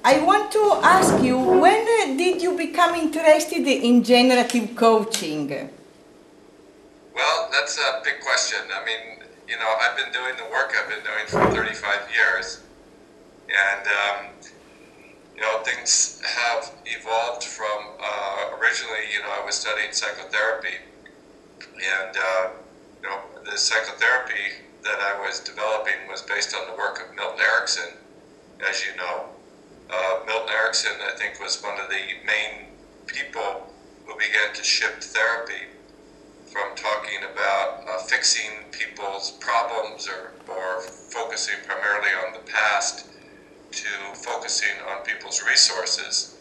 I want to ask you, when did you become interested in generative coaching? Well, that's a big question. I mean, you know, I've been doing the work I've been doing for 35 years, and you know, things have evolved from originally, you know, I was studying psychotherapy, and you know, the psychotherapy that I was developing was based on the work of Milton Erickson, as you know. Milton Erickson, I think, was one of the main people who began to shift therapy from talking about fixing people's problems or focusing primarily on the past to focusing on people's resources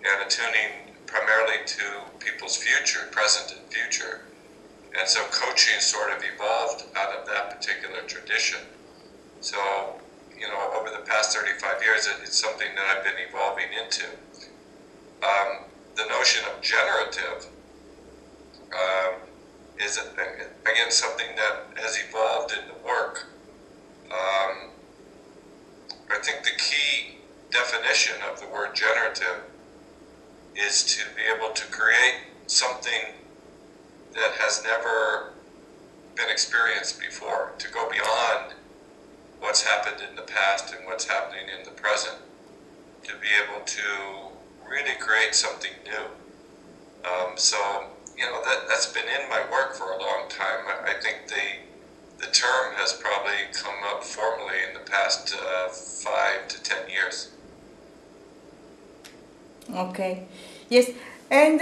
and attuning primarily to people's future, present and future. And so coaching sort of evolved out of that particular tradition. So, you know, over the past 35 years, it's something that I've been evolving into. The notion of generative is, again, something that has evolved in the work. I think the key definition of the word generative is to be able to create something that has never been experienced before, to go beyond what's happened in the past and what's happening in the present, to be able to really create something new. So, you know, that's been in my work for a long time. I think the term has probably come up formally in the past 5 to 10 years. Okay, yes. And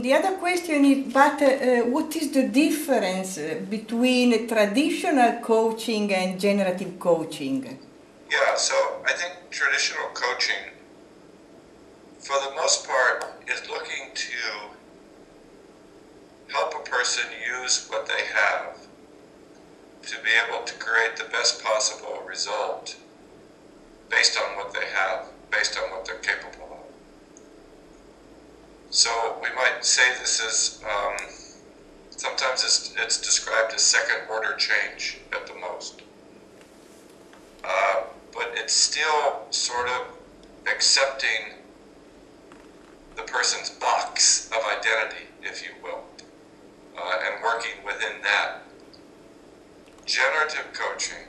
the other question is, but what is the difference between traditional coaching and generative coaching? Yeah, so I think traditional coaching, for the most part, is looking to help a person use what they have to be able to create the best possible result based on what they have, based on what they're capable of. So we might say this is, sometimes it's described as second order change at the most. But it's still sort of accepting the person's box of identity, if you will, and working within that. Generative coaching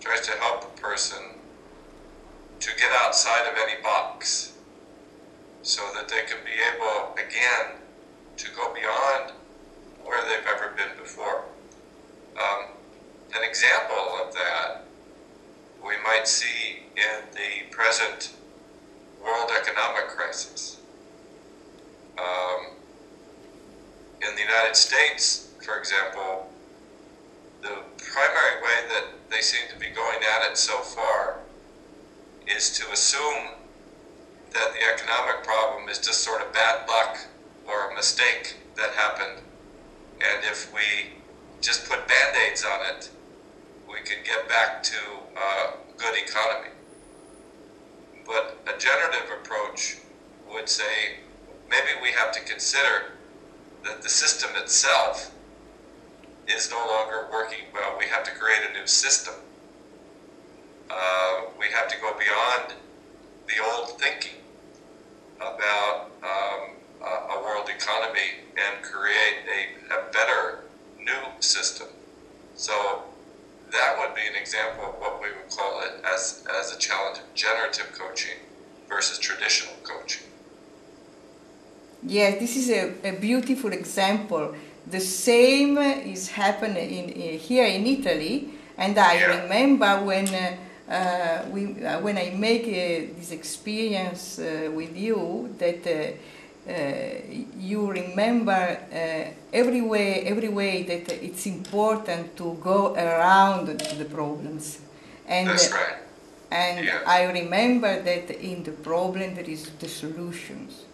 tries to help a person to get outside of any box so that they can be able, again, to go beyond where they've ever been before. An example of that we might see in the present world economic crisis. In the United States, for example, the primary way that they seem to be going at it so far is to assume that the economic problem is just sort of bad luck or a mistake that happened, and if we just put band-aids on it, we can get back to a good economy. But a generative approach would say maybe we have to consider that the system itself is no longer working well. We have to create a new system. We have to go beyond the old thinking about a world economy and create a better new system. So that would be an example of what we would call it as a challenge of generative coaching versus traditional coaching. Yes, this is a beautiful example. The same is happening here in Italy, and I remember when I make this experience with you, that you remember every way that it's important to go around the problems. And, that's right. And yes. I remember that in the problem there is the solutions.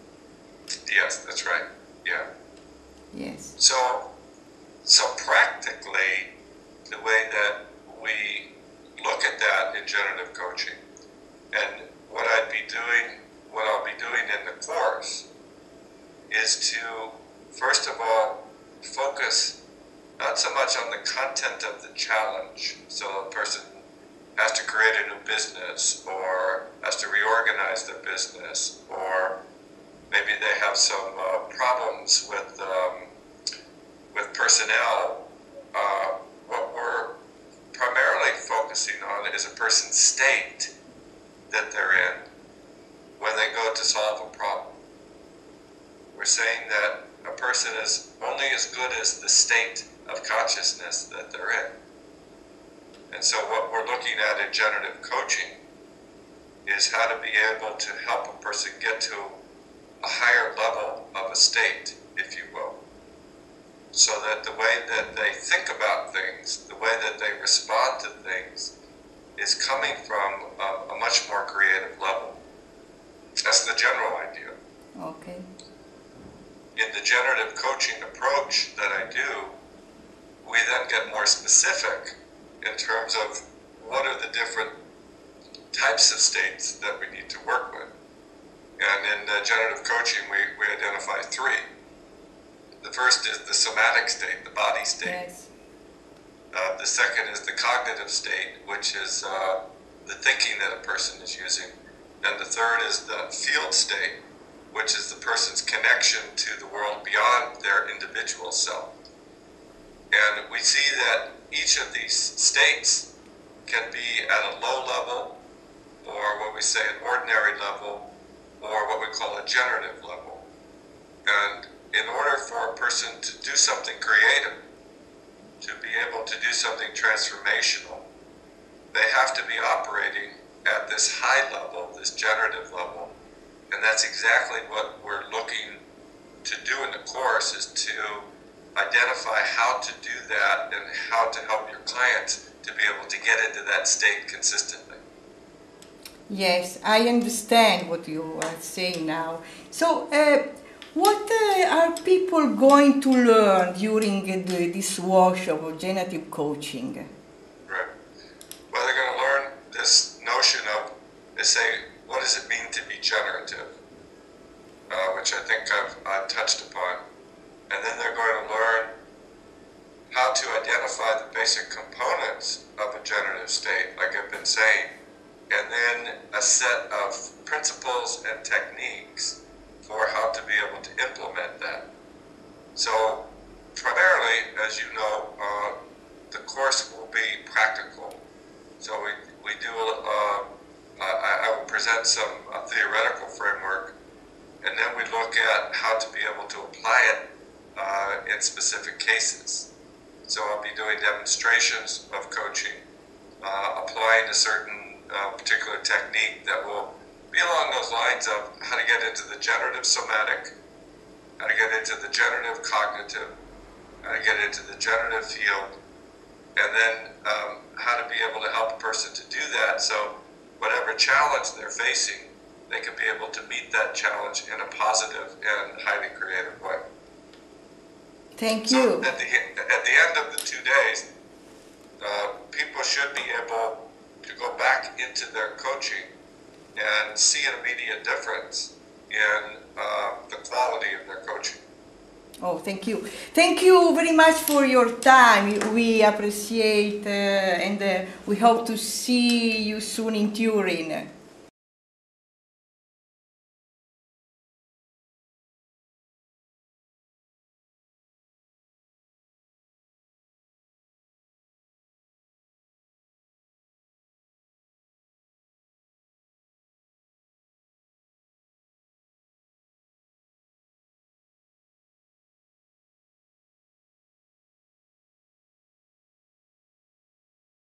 Yes, that's right. Yeah. Yes. So practically, the way that we look at that in generative coaching, and what I'll be doing in the course, is to, first of all, focus not so much on the content of the challenge. So a person has to create a new business or has to reorganize their business, or maybe they have some problems with personnel. What we're primarily focusing on is a person's state that they're in when they go to solve a problem. We're saying that a person is only as good as the state of consciousness that they're in. And so what we're looking at in generative coaching is how to be able to help a person get to a higher level of a state, if you will, so that the way that they think about things, the way that they respond to things, is coming from a much more creative level. That's the general idea. Okay. In the generative coaching approach that I do, we then get more specific in terms of what are the different types of states that we need to work with. And in generative coaching, we identify three. The first is the somatic state, the body state. Yes. The second is the cognitive state, which is the thinking that a person is using. And the third is the field state, which is the person's connection to the world beyond their individual self. And we see that each of these states can be at a low level, or what we say an ordinary level, or what we call a generative level. And in order for a person to do something creative, to be able to do something transformational, they have to be operating at this high level, this generative level. And that's exactly what we're looking to do in the course, is to identify how to do that and how to help your clients to be able to get into that state consistently. Yes, I understand what you are saying now. So, what are people going to learn during this workshop of generative coaching? Right. Well, they're going to learn this notion of, they say, what does it mean to be generative? Which I think I've touched upon. And then they're going to learn how to identify the basic components of a generative state, like I've been saying, and then a set of principles and techniques for how to be able to implement that. So primarily, as you know, the course will be practical. So we do, I will present some theoretical framework, and then we look at how to be able to apply it in specific cases. So I'll be doing demonstrations of coaching, applying a certain particular technique that will be along those lines of how to get into the generative somatic, how to get into the generative cognitive, how to get into the generative field, and then how to be able to help a person to do that, so whatever challenge they're facing, they can be able to meet that challenge in a positive and highly creative way. Thank So you. at the end of the 2 days, people should be able to go back into their coaching and see an immediate difference in the quality of their coaching. Oh, thank you. Thank you very much for your time. We appreciate and we hope to see you soon in Turin.